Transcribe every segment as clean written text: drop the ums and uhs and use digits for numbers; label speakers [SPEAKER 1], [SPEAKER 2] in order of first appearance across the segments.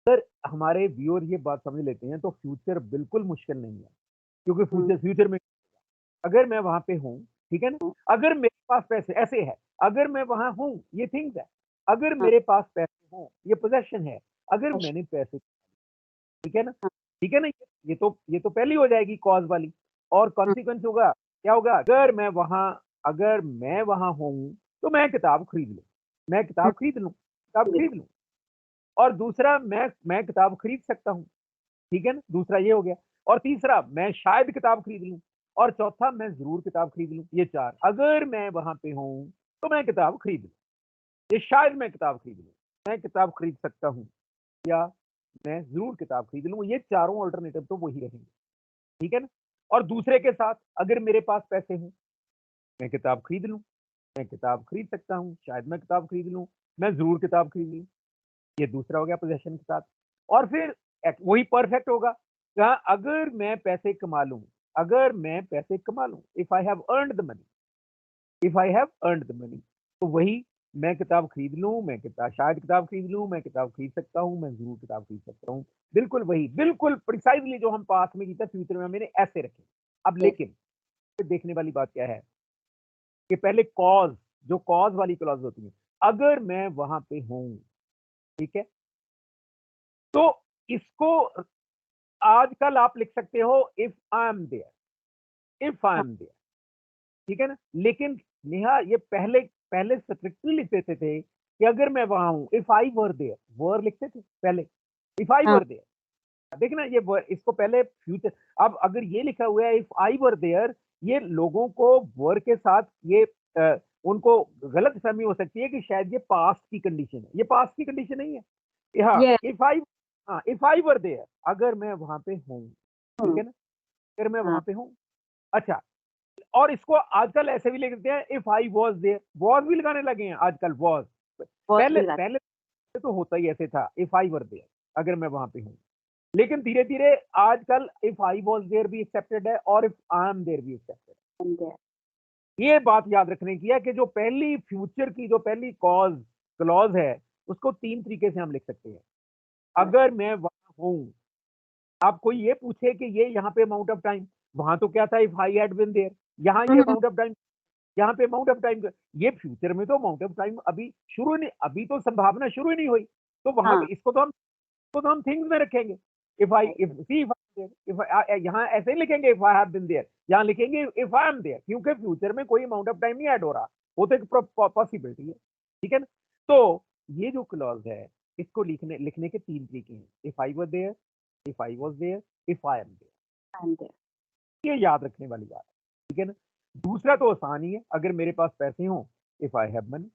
[SPEAKER 1] अगर हमारे व्यूअर ये बात समझ लेते हैं तो फ्यूचर बिल्कुल मुश्किल नहीं है, क्योंकि
[SPEAKER 2] हुँ,
[SPEAKER 1] फ्यूचर फ्यूचर में अगर मैं वहाँ पे हूँ, ठीक है ना?
[SPEAKER 2] हुँ,
[SPEAKER 1] अगर मेरे पास पैसे ऐसे है, अगर मैं वहाँ हूँ, ये थिंग्स है। अगर
[SPEAKER 2] हाँ,
[SPEAKER 1] मेरे पास पैसे हों, ये पोज़ेशन है। अगर
[SPEAKER 2] अच्छा,
[SPEAKER 1] मैंने पैसे ठीक है ना?
[SPEAKER 2] हाँ,
[SPEAKER 1] ठीक है ना? ये तो पहली हो जाएगी कॉज़ वाली और
[SPEAKER 2] हुँ,
[SPEAKER 1] कॉन्सिक्वेंस होगा, क्या होगा? अगर मैं वहाँ हूँ, तो मैं किताब खरीद लूँ। मैं
[SPEAKER 2] हुँ,
[SPEAKER 1] किताब खरीद लूँ, किताब
[SPEAKER 2] जी,
[SPEAKER 1] खरीद लूँ और दूसरा मैं किताब खरीद सकता हूँ, ठीक है ना? दूसरा ये हो गया और तीसरा मैं शायद किताब खरीद लूँ और चौथा मैं ज़रूर किताब खरीद लूँ, ये 4 अगर मैं वहाँ पे हूँ, तो मैं किताब खरीद लूँ। ये शायद मैं किताब खरीद लूँ, मैं किताब खरीद सकता हूँ या मैं ज़रूर किताब खरीद लूँ, ये चारों अल्टरनेटिव तो वही रहेंगे, ठीक है ना? और दूसरे के साथ अगर मेरे पास पैसे हों, मैं किताब खरीद लूँ, मैं किताब खरीद सकता हूँ, शायद मैं किताब खरीद लूँ, मैं ज़रूर किताब खरीद लूँ, ये दूसरा हो गया पोज़ेशन के साथ। और फिर वही परफेक्ट होगा, जहाँ अगर मैं पैसे कमा लूँ, if I have earned the money तो वही मैं किताब खरीद लूँ, मैं किताब शायद किताब खरीद लूँ, मैं किताब खरीद सकता हूँ, मैं ज़रूर किताब खरीद सकता हूँ। बिल्कुल वही, बिल्कुल प्रिसाइज़ली जो हम पास्ट में की था फ्यूचर में मैंने ऐसे रखे। अब
[SPEAKER 2] यस,
[SPEAKER 1] लेकिन फिर देखने वाली बात क्या है कि पहले कॉज़ जो कॉज़ वाली क्लॉज़ होती है, अगर मैं वहाँ पे हूँ, ठीक है? तो इसको आजकल आप लिख सकते हो इफ आई
[SPEAKER 2] हाँ,
[SPEAKER 1] एम देयर, ठीक है ना? लेकिन नेहा ये पहले पहले स्ट्रिक्टली लिख देते थे कि अगर मैं वहाँ हूँ, इफ आई वर देयर, वर लिखते थे पहले, इफ आई
[SPEAKER 2] हाँ,
[SPEAKER 1] वर देयर। देखिए ना ये वर इसको पहले फ्यूचर अब अगर ये लिखा हुआ है इफ आई वर देयर, ये लोगों को वर के साथ उनको गलतफ़हमी हो सकती है कि शायद ये पास्ट की कंडीशन है। ये पास्ट की कंडीशन नहीं है। हाँ,
[SPEAKER 2] yes,
[SPEAKER 1] if I were there अगर मैं वहाँ पे हूँ, ठीक
[SPEAKER 2] हुँ,
[SPEAKER 1] है ना? अगर मैं
[SPEAKER 2] हाँ,
[SPEAKER 1] वहाँ पे हूँ, अच्छा और इसको आजकल ऐसे भी लिख देते हैं if I was there, was भी लगाने लगे हैं आजकल वाज़।
[SPEAKER 2] बहुत
[SPEAKER 1] पहले
[SPEAKER 2] भी लगा
[SPEAKER 1] पहले तो होता ही ऐसे था इफ आई वर देयर, अगर मैं वहाँ पे हूँ। लेकिन धीरे-धीरे आजकल इफ आई वाज़ देयर भी एक्सेप्टेड है और इफ आई एम देयर भी एक्सेप्टेड
[SPEAKER 2] समझा,
[SPEAKER 1] है। ये बात याद रखने की है कि जो पहली फ्यूचर की जो पहली क्लॉज़ है, उसको 3 तरीके से हम लिख सकते हैं। अगर मैं वहाँ हूँ, अब कोई ये पूछे कि ये यहाँ पे अमाउंट ऑफ टाइम, वहाँ तो क्या था if I had been there, यहाँ ये
[SPEAKER 2] हुँ,
[SPEAKER 1] अमाउंट ऑफ टाइम यहाँ पे अमाउंट ऑफ टाइम ये फ्यूचर में तो अमाउंट ऑफ टाइम अभी तो संभावना शुरू ही नहीं हुई। तो वहाँ
[SPEAKER 2] हाँ,
[SPEAKER 1] पे इसको तो हम थिंग्स में रखेंगे। If I if
[SPEAKER 2] right,
[SPEAKER 1] see if यहाँ ऐसे ही लिखेंगे if I have been there, यहाँ लिखेंगे इफ आई एम देयर क्योंकि फ्यूचर में कोई अमाउंट ऑफ टाइम नहीं ऐड हो रहा। वो तो एक पॉसिबिलिटी है। ठीक है ना? तो ये जो क्लॉज़ है, इसको लिखने लिखने के 3 तरीके हैं। If I were there, if I was there, if I am there.
[SPEAKER 2] समझा,
[SPEAKER 1] ये याद रखने वाली बात है। ठीक है ना? दूसरा तो आसान ही है, अगर मेरे पास पैसे हों, इफ आई हैव मनी,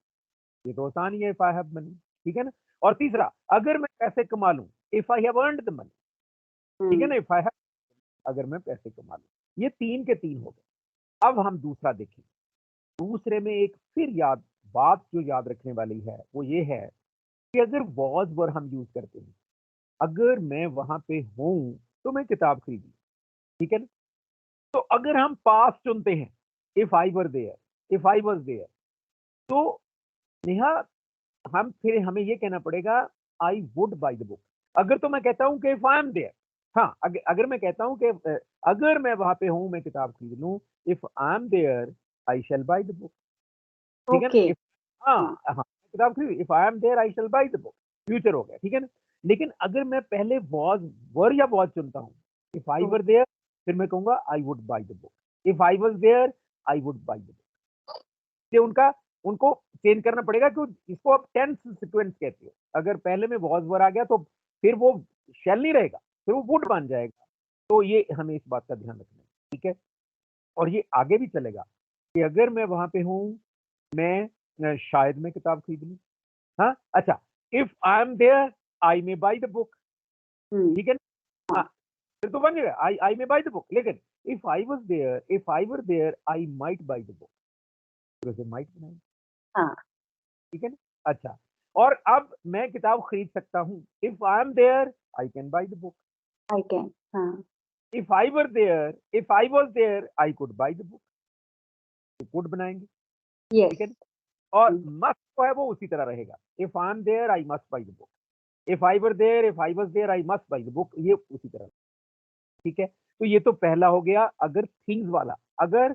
[SPEAKER 1] ये तो आसान ही है इफ आई हैव मनी, ठीक है ना? और तीसरा, अगर मैं पैसे कमा लूँ, if I have earned the money, ठीक है
[SPEAKER 2] हुँ,
[SPEAKER 1] ना? इफ आई हैव अगर मैं पैसे कमा लूँ, ये 3 के 3 हो गए। अब हम दूसरा देखें, दूसरे में एक फिर बात जो याद रखने वाली है, वो ये है कि अगर वॉज़ वर हम यूज़ करते हैं, अगर मैं वहाँ पे हूँ, तो मैं किताब खरीदूँ, ठीक है ना? तो अगर हम पास्ट चुनते हैं, if I were there, if I was there, तो नेहा फिर हमें ये कहना पड़ेगा I would buy the book. अगर तो मैं कहता हूँ कि इफ आई एम देयर, हाँ, अगर मैं कहता हूँ कि अगर मैं वहाँ पे हूँ, मैं किताब खरीद लूँ, if I am there, I shall buy the book, ठीक है ना?
[SPEAKER 2] ओके,
[SPEAKER 1] इफ हाँ,
[SPEAKER 2] हाँ,
[SPEAKER 1] हाँ, किताब खरीद if I am there, I shall buy the book, future हो गया, ठीक है ना? लेकिन अगर मैं पहले वर या वाज़ चुनता हूँ, इफ आई
[SPEAKER 2] तो
[SPEAKER 1] वर देयर, फिर मैं कहूँगा I would buy the book, if I was there, I would buy the book. ये उनको चेंज करना पड़ेगा क्यों इसको आप टेंस सीक्वेंस कहते हो। अगर पहले में वाज़ वर आ गया तो फिर वो शैल नहीं रहेगा, फिर वो वुड बन जाएगा। तो ये हमें इस बात का ध्यान रखना है, ठीक है? और ये आगे भी चलेगा कि अगर मैं वहाँ पे हूँ, मैं शायद मैं किताब खरीद लूँ। हाँ, अच्छा if I am there I may buy the book,
[SPEAKER 2] हुँ,
[SPEAKER 1] ठीक है ना?
[SPEAKER 2] हाँ,
[SPEAKER 1] हाँ, फिर तो बन जाएगा I may buy the book लेकिन if I were there I might buy the book, फिर उसे माइट बनाएँगे।
[SPEAKER 2] हाँ,
[SPEAKER 1] ठीक है ना? अच्छा, और अब मैं किताब खरीद सकता हूँ। If I am there, I can buy the book.
[SPEAKER 2] I can, हाँ,
[SPEAKER 1] if I was there, I could buy the book. तो कुड बनाएँगे, ठीक
[SPEAKER 2] यस,
[SPEAKER 1] है ना? और
[SPEAKER 2] हुँ,
[SPEAKER 1] मस्ट जो है वो उसी तरह रहेगा। If I am there, I must buy the book. If I were there, if I was there, I must buy the book, ये उसी तरह, ठीक है। तो ये तो पहला हो गया अगर थिंग्स वाला। अगर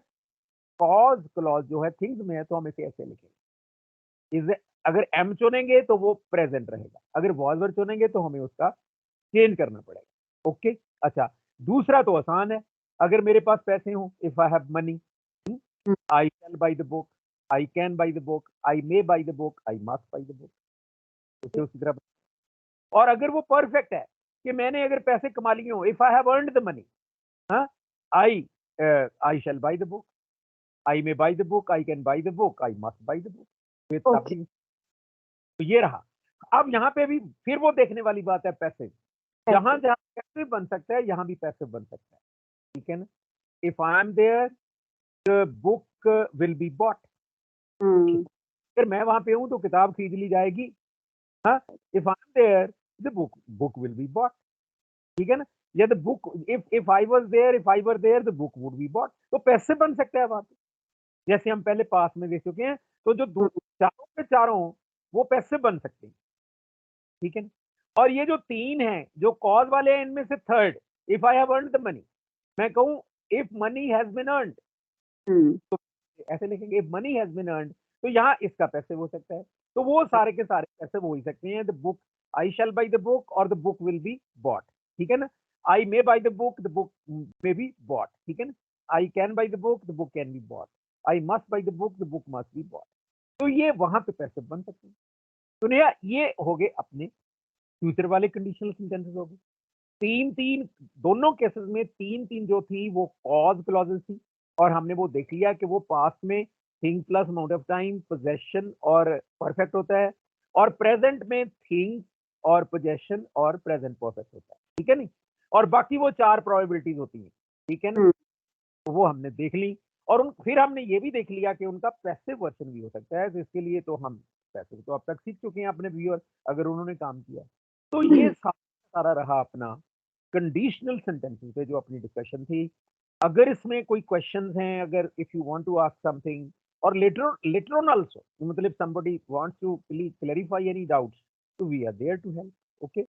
[SPEAKER 1] कॉज क्लॉज जो है थिंग्स में है तो हम इसे ऐसे लिखेंगे, इज अगर एम चुनेंगे तो वो प्रेजेंट रहेगा, अगर वॉज वर चुनेंगे तो हमें उसका चेंज करना पड़ेगा। ओके, अच्छा, दूसरा तो आसान है, अगर मेरे पास पैसे हों, if I have money,
[SPEAKER 2] hmm,
[SPEAKER 1] I can buy the book, I can buy the book, I may buy the book, I must buy the book, उसे उसी तरह। और अगर वो परफेक्ट है कि मैंने अगर पैसे कमा लिए हों, if I have earned the money, हाँ, I I shall buy the book, I may buy the book, I can buy the book, I must buy the book, ये तब
[SPEAKER 2] ओके,
[SPEAKER 1] भी। तो ये रहा। अब यहाँ पे भी फिर वो देखने वाली बात है पैसे, जहां
[SPEAKER 2] पैसे,
[SPEAKER 1] जहां पैसे बन सकता है यहाँ भी पैसे बन सकता है, ठीक है ना। If I am there the book will be bought,
[SPEAKER 2] hmm,
[SPEAKER 1] अगर मैं वहां पे हूं तो किताब खरीद ली जाएगी, हाँ। If I am there the book book will be bought, ठीक है ना। या the book, if I was there, if I were there the book would be bought, तो पैसे बन सकता है वहां पे, जैसे हम पहले पास में देख चुके हैं। तो जो
[SPEAKER 2] हम्म,
[SPEAKER 1] चारों के चारों वो पैसे बन सकते हैं, ठीक है ना। और ये जो तीन है जो कॉज वाले हैं, इनमें से third, if I have earned the money, मैं कहूं if money has been earned,
[SPEAKER 2] hmm,
[SPEAKER 1] ऐसे लिखेंगे if money has been earned, तो यहाँ इसका पैसे हो सकता है। तो वो सारे के सारे पैसे हो ही सकते हैं। The book, I shall buy the book और the book will be bought, ठीक है ना। I may buy the book may be bought, ठीक है ना। I can buy the book can be bought, I must buy the book must be bought. तो ये वहां पे पैसे बन सकते हैं। तो नेहा, ये हो गए अपने फ्यूचर वाले कंडीशनल सेंटेंसेस हो गए। तीन तीन, दोनों केसेस में तीन तीन जो थी वो कॉज क्लॉजेस थी, और हमने वो देख लिया कि वो पास्ट में thing plus amount of time, possession और परफेक्ट होता है, और प्रेजेंट में थिंग और पोजेशन और प्रेजेंट परफेक्ट होता है, ठीक है नहीं। और बाकी वो चार प्रोबेबिलिटीज होती हैं, ठीक है ना।
[SPEAKER 2] हम्म,
[SPEAKER 1] तो वो हमने देख ली, और फिर हमने ये भी देख लिया कि उनका पैसिव वर्जन भी हो सकता है, तो इसके लिए तो हम पैसिव तो अब तक सीख चुके हैं अपने व्यूअर, अगर उन्होंने काम किया। तो ये सारा रहा अपना कंडीशनल सेंटेंसेस पे जो अपनी डिस्कशन थी। अगर इसमें कोई क्वेश्चंस हैं, अगर if you want to ask something, और लेटर ऑन आल्सो, मतलब somebody wants to clarify any doubts, so we are there to help, okay।